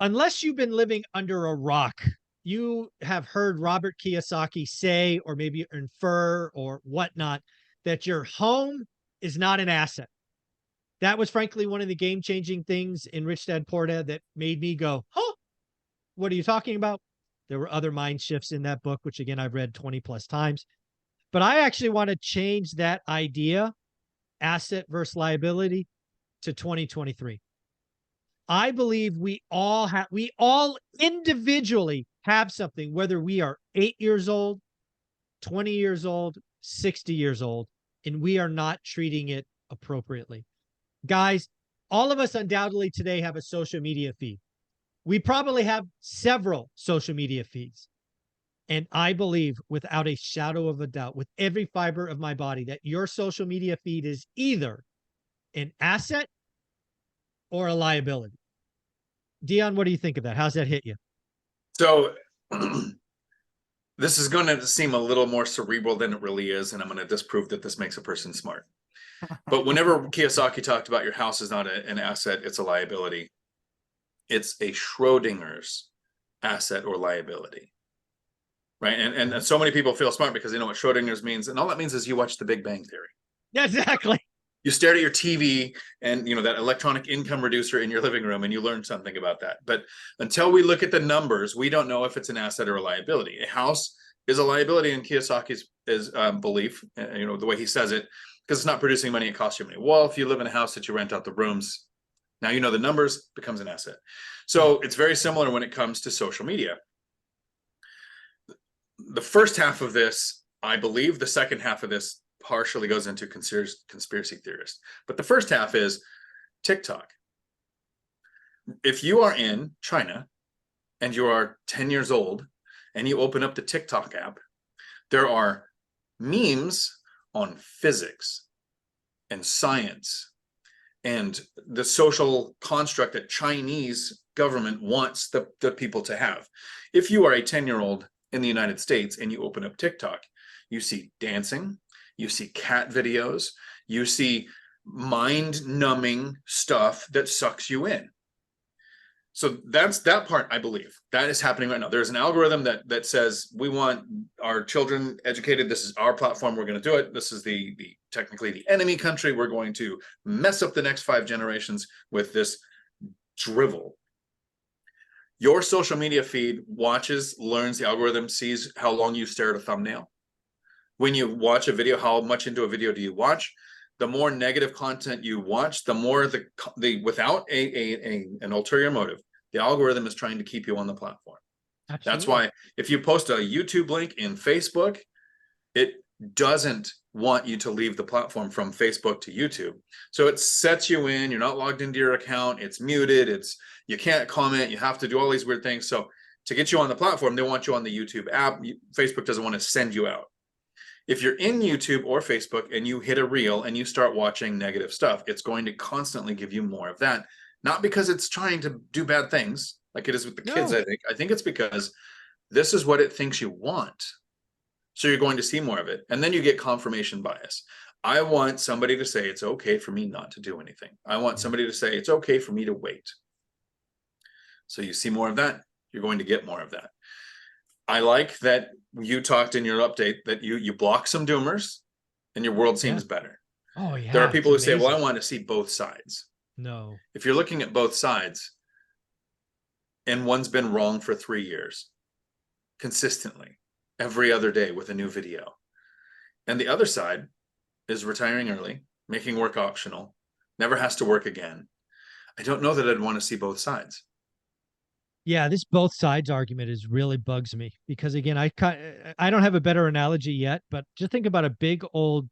unless you've been living under a rock, you have heard Robert Kiyosaki say, or maybe infer or whatnot, that your home is not an asset. That was frankly one of the game changing things in Rich Dad Poor Dad that made me go, oh, what are you talking about? There were other mind shifts in that book, which again, I've read 20 plus times. But I actually want to change that idea, asset versus liability, to 2023. I believe we all individually have something, whether we are 8 years old, 20 years old, 60 years old, and we are not treating it appropriately. Guys, all of us undoubtedly today have a social media feed. We probably have several social media feeds. And I believe without a shadow of a doubt, with every fiber of my body, that your social media feed is either an asset or a liability. Dion, what do you think of that? How's that hit you? So this is going to seem a little more cerebral than it really is, and I'm going to disprove that this makes a person smart. But whenever Kiyosaki talked about your house is not an asset, it's a liability. It's a Schrodinger's asset or liability, right? And so many people feel smart because they know what Schrodinger's means, and all that means is you watch The Big Bang Theory. Yeah, exactly. You stared at your TV and that electronic income reducer in your living room, and you learned something about that. But until we look at the numbers, we don't know if it's an asset or a liability. A house is a liability in Kiyosaki's belief, the way he says it, because it's not producing money, it costs you money. Well, if you live in a house that you rent out the rooms, now you know the numbers, becomes an asset. So it's very similar when it comes to social media. The first half of this, I believe, the second half of this partially goes into conspiracy theorists. But the first half is TikTok. If you are in China and you are 10 years old and you open up the TikTok app, there are memes on physics and science and the social construct that Chinese government wants the people to have. If you are a 10-year-old in the United States and you open up TikTok, you see dancing, you see cat videos, you see mind-numbing stuff that sucks you in. So that's that part, I believe. That is happening right now. There's an algorithm that says we want our children educated. This is our platform. We're going to do it. This is the technically the enemy country. We're going to mess up the next 5 generations with this drivel. Your social media feed watches, learns, the algorithm sees how long you stare at a thumbnail. When you watch a video, how much into a video do you watch? The more negative content you watch, the more the without an ulterior motive, the algorithm is trying to keep you on the platform. Absolutely. That's why if you post a YouTube link in Facebook, it doesn't want you to leave the platform from Facebook to YouTube. So it sets you in, you're not logged into your account, it's muted, you can't comment, you have to do all these weird things. So to get you on the platform, they want you on the YouTube app. Facebook doesn't want to send you out. If you're in YouTube or Facebook and you hit a reel and you start watching negative stuff, it's going to constantly give you more of that. Not because it's trying to do bad things like it is with the kids, I think. I think it's because this is what it thinks you want. So you're going to see more of it. And then you get confirmation bias. I want somebody to say it's okay for me not to do anything. I want somebody to say it's okay for me to wait. So you see more of that, you're going to get more of that. I like that you talked in your update that you block some doomers and your world seems better. Oh, yeah. There are people who say, well, I want to see both sides. No. If you're looking at both sides and one's been wrong for 3 years, consistently, every other day with a new video, and the other side is retiring early, making work optional, never has to work again, I don't know that I'd want to see both sides. Yeah, this both sides argument is really bugs me because again, I don't have a better analogy yet, but just think about a big old,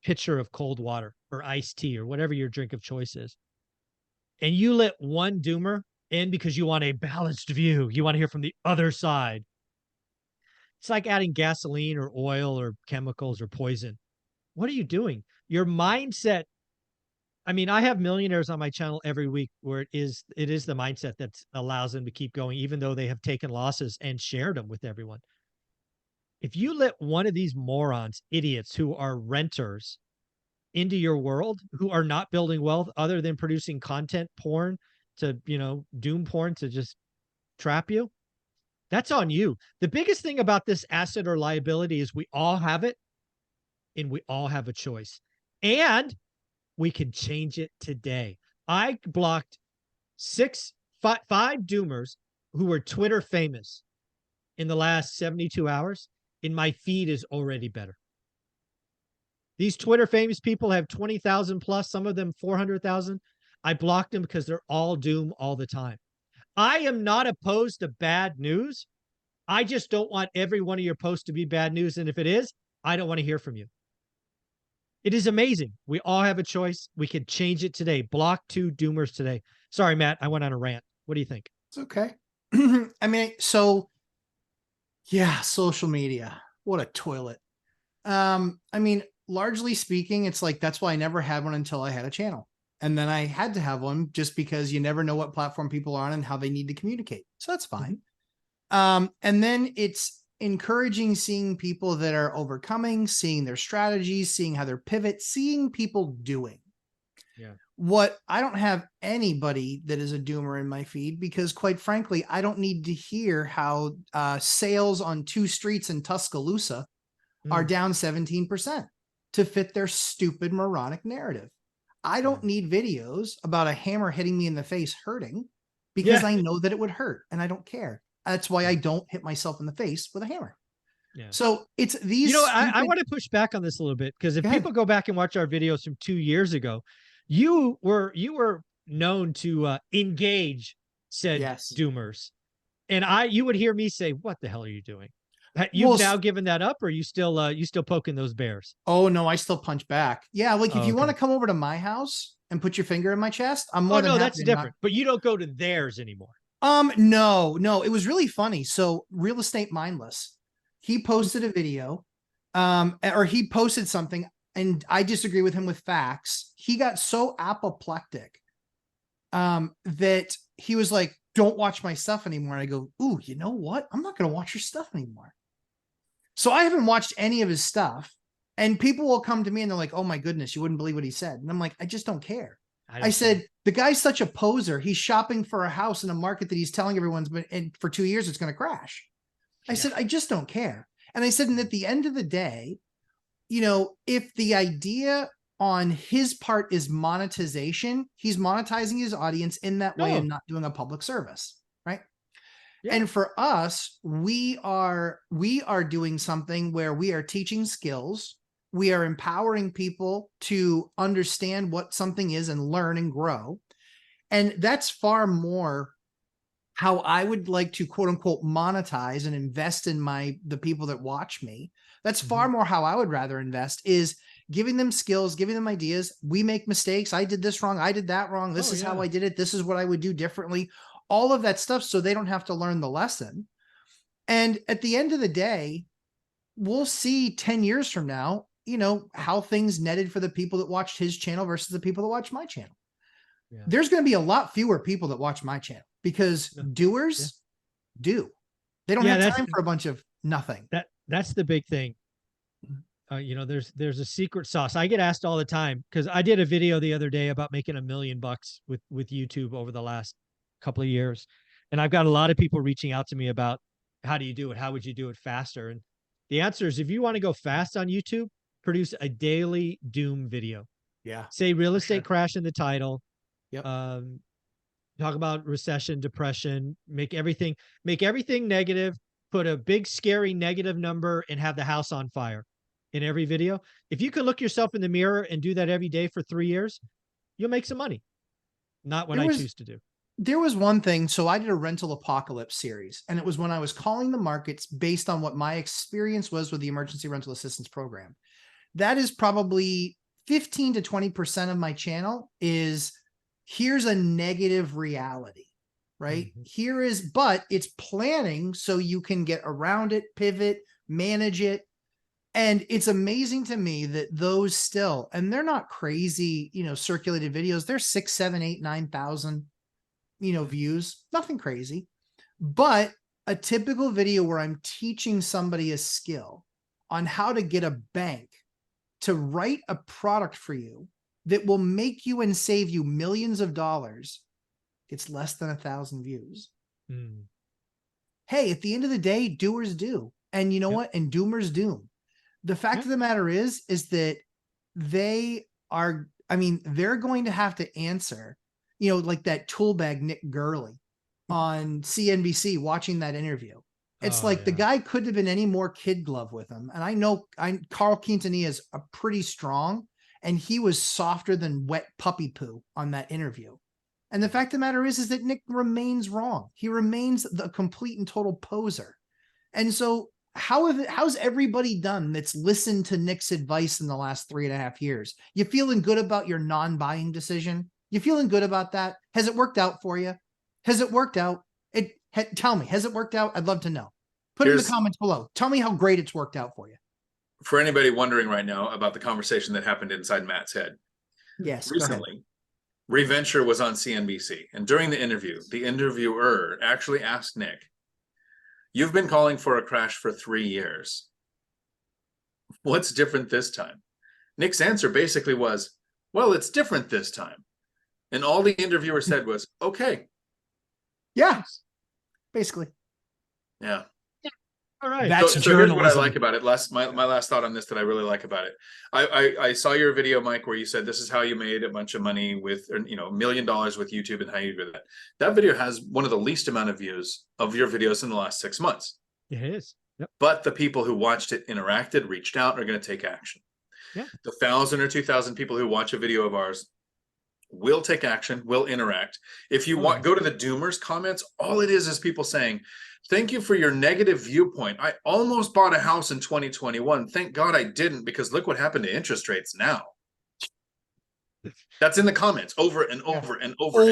pitcher of cold water or iced tea or whatever your drink of choice is. And you let one doomer in because you want a balanced view. You want to hear from the other side. It's like adding gasoline or oil or chemicals or poison. What are you doing? Your mindset. I mean, I have millionaires on my channel every week where it is the mindset that allows them to keep going, even though they have taken losses and shared them with everyone. If you let one of these morons, idiots who are renters into your world, who are not building wealth other than producing content, porn, to, doom porn to just trap you, that's on you. The biggest thing about this asset or liability is we all have it and we all have a choice. And we can change it today. I blocked five doomers who were Twitter famous in the last 72 hours, and my feed is already better. These Twitter famous people have 20,000 plus, some of them 400,000. I blocked them because they're all doom all the time. I am not opposed to bad news. I just don't want every one of your posts to be bad news. And if it is, I don't want to hear from you. It is amazing. We all have a choice. We can change it today. Block 2 doomers today. Sorry, Matt, I went on a rant. What do you think? It's okay. I mean, yeah, social media. What a toilet. I mean, largely speaking, it's like, that's why I never had one until I had a channel. And then I had to have one just because you never know what platform people are on and how they need to communicate. So that's fine. And then it's encouraging seeing people that are overcoming, seeing their strategies, seeing how they're pivot, seeing people doing. Yeah. What I don't have anybody that is a doomer in my feed because, quite frankly, I don't need to hear how sales on 2 streets in Tuscaloosa are down 17% to fit their stupid moronic narrative. I don't need videos about a hammer hitting me in the face hurting because I know that it would hurt and I don't care. That's why I don't hit myself in the face with a hammer. Yeah. So it's these. I want to push back on this a little bit because if people go back and watch our videos from 2 years ago, you were known to engage said doomers, and you would hear me say, "What the hell are you doing?" You've now given that up, or are you still poking those bears? Oh no, I still punch back. Yeah, like if you want to come over to my house and put your finger in my chest, I'm more than happy. That's different. But you don't go to theirs anymore. No, it was really funny. So Real Estate Mindless, he posted a video, or he posted something, and I disagree with him with facts. He got so apoplectic that he was like, "Don't watch my stuff anymore." And I go, "Ooh, you know what? I'm not going to watch your stuff anymore." So I haven't watched any of his stuff, and people will come to me and they're like, "Oh my goodness, you wouldn't believe what he said." And I'm like, I just don't care. I said, the guy's such a poser. He's shopping for a house in a market that he's telling everyone's been in for 2 years, it's going to crash. I said, I just don't care. And I said, and at the end of the day, if the idea on his part is monetization, he's monetizing his audience in that way and not doing a public service. Right. Yeah. And for us, we are doing something where we are teaching skills. We are empowering people to understand what something is and learn and grow. And that's far more how I would like to, quote unquote, monetize and invest in the people that watch me. That's far more how I would rather invest, is giving them skills, giving them ideas. We make mistakes. I did this wrong. I did that wrong. This is how I did it. This is what I would do differently. All of that stuff, so they don't have to learn the lesson. And at the end of the day, we'll see 10 years from now, how things netted for the people that watched his channel versus the people that watch my channel. Yeah. There's going to be a lot fewer people that watch my channel because doers do. They don't have time for a bunch of nothing. That's the big thing. There's a secret sauce. I get asked all the time because I did a video the other day about making $1 million with YouTube over the last couple of years. And I've got a lot of people reaching out to me about, how do you do it? How would you do it faster? And the answer is, if you want to go fast on YouTube, produce a daily doom video. Yeah. Say real estate crash in the title. Yep. Talk about recession, depression, make everything negative, put a big, scary negative number, and have the house on fire in every video. If you can look yourself in the mirror and do that every day for 3 years, you'll make some money. Not what I choose to do. There was one thing. So I did a rental apocalypse series, and it was when I was calling the markets based on what my experience was with the emergency rental assistance program. That is probably 15 to 20% of my channel is, here's a negative reality, right? But it's planning so you can get around it, pivot, manage it. And it's amazing to me that those still, and they're not crazy, circulated videos. They're 6, 7, 8, 9,000, views, nothing crazy, but a typical video where I'm teaching somebody a skill on how to get a bank to write a product for you that will make you and save you millions of dollars gets less than 1,000 views. Mm. Hey, at the end of the day, doers do. And you know Yep. what? And doomers doom. The fact Yep. of the matter is that they are, I mean, they're going to have to answer, you know, like that tool bag Nick Gurley on CNBC watching that interview. It's Oh, like the yeah. guy couldn't have been any more kid glove with him. And I know Carl Quintanilla is a pretty strong, and he was softer than wet puppy poo on that interview. And the fact of the matter is that Nick remains wrong. He remains the complete and total poser. And so how's everybody done that's listened to Nick's advice in the last 3.5 years? You feeling good about your non-buying decision? You feeling good about that? Has it worked out for you? Has it worked out? Tell me, has it worked out? I'd love to know. Put it in the comments below. Tell me how great it's worked out for you. For anybody wondering right now about the conversation that happened inside Matt's head. Yes, recently, Reventure was on CNBC, and during the interview, the interviewer actually asked Nick, "You've been calling for a crash for 3 years. What's different this time?" Nick's answer basically was, "Well, it's different this time." And all the interviewer said was, "Okay." Yeah, basically. Yeah. All right. That's So here's what I journalism. like about it. My last thought on this that I really like about it. I saw your video, Mike, where you said this is how you made a bunch of money with, you know, $1 million with YouTube and how you do that. That video has one of the least amount of views of your videos in the last 6 months. It is. Yep. But the people who watched it, interacted, reached out, are going to take action. Yeah. The 1,000 or 2,000 people who watch a video of ours will take action, will interact. If you want, go to the doomers comments. All it is people saying, "Thank you for your negative viewpoint. I almost bought a house in 2021. Thank God I didn't, because look what happened to interest rates now." That's in the comments over and over and over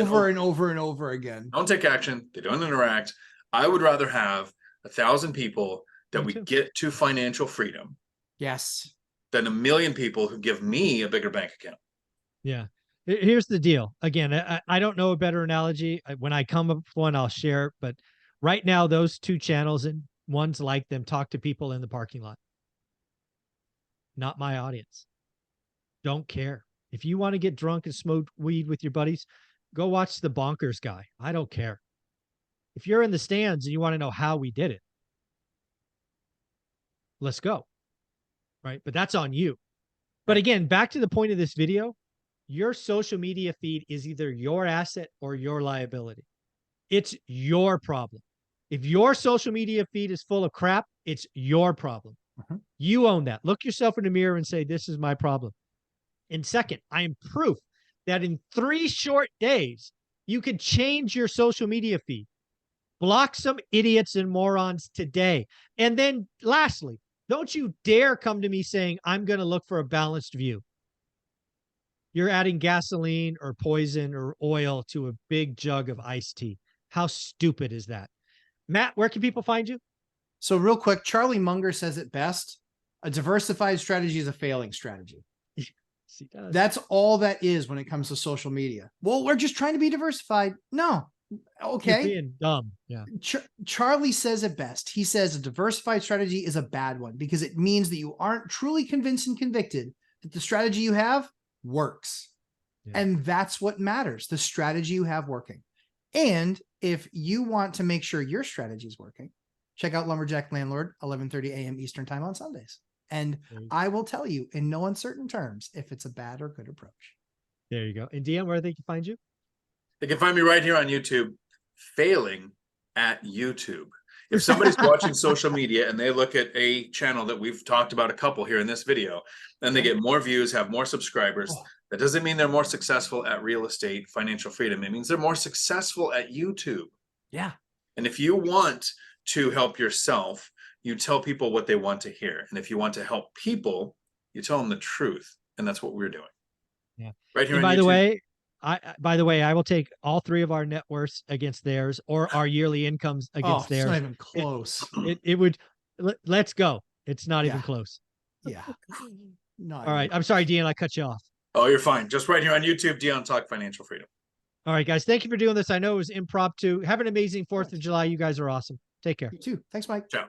and over again. Don't take action. They don't interact. I would rather have 1,000 people that we get to financial freedom. Yes. Than 1 million people who give me a bigger bank account. Yeah. Here's the deal. Again, I don't know a better analogy. When I come up with one, I'll share it. But right now, those two channels and ones like them talk to people in the parking lot. Not my audience. Don't care. If you want to get drunk and smoke weed with your buddies, go watch the Bonkers guy. I don't care. If you're in the stands and you want to know how we did it, let's go. Right? But that's on you. But again, back to the point of this video, your social media feed is either your asset or your liability. It's your problem. If your social media feed is full of crap, it's your problem. You own that. Look yourself in the mirror and say, "This is my problem." And second, I am proof that in 3 short days, you could change your social media feed. Block some idiots and morons today. And then lastly, don't you dare come to me saying, "I'm going to look for a balanced view." You're adding gasoline or poison or oil to a big jug of iced tea. How stupid is that? Matt, where can people find you? So real quick, Charlie Munger says it best. A diversified strategy is a failing strategy. That's all that is when it comes to social media. Well, we're just trying to be diversified. No. Okay. You're being dumb. Yeah. Charlie says it best. He says a diversified strategy is a bad one because it means that you aren't truly convinced and convicted that the strategy you have works. Yeah. And that's what matters. The strategy you have working. And if you want to make sure your strategy is working, check out Lumberjack Landlord, 11:30 a.m. Eastern time on Sundays. And I will tell you in no uncertain terms if it's a bad or good approach. There you go. And Dion, where they can find you? They can find me right here on YouTube, failing at YouTube. If somebody's watching social media and they look at a channel that we've talked about a couple here in this video, and they get more views, have more subscribers, that doesn't mean they're more successful at real estate, financial freedom. It means they're more successful at YouTube. Yeah. And if you want to help yourself, you tell people what they want to hear. And if you want to help people, you tell them the truth. And that's what we're doing. Yeah. Right here and on YouTube. By the way, I will take all 3 of our net worths against theirs or our yearly incomes against theirs. It's not even close. It would, let's go. It's not even close. Yeah. All right. I'm sorry, Dion, I cut you off. Oh, you're fine. Just right here on YouTube, Dion Talk Financial Freedom. All right, guys. Thank you for doing this. I know it was impromptu. Have an amazing 4th of July. You guys are awesome. Take care. You too. Thanks, Mike. Ciao.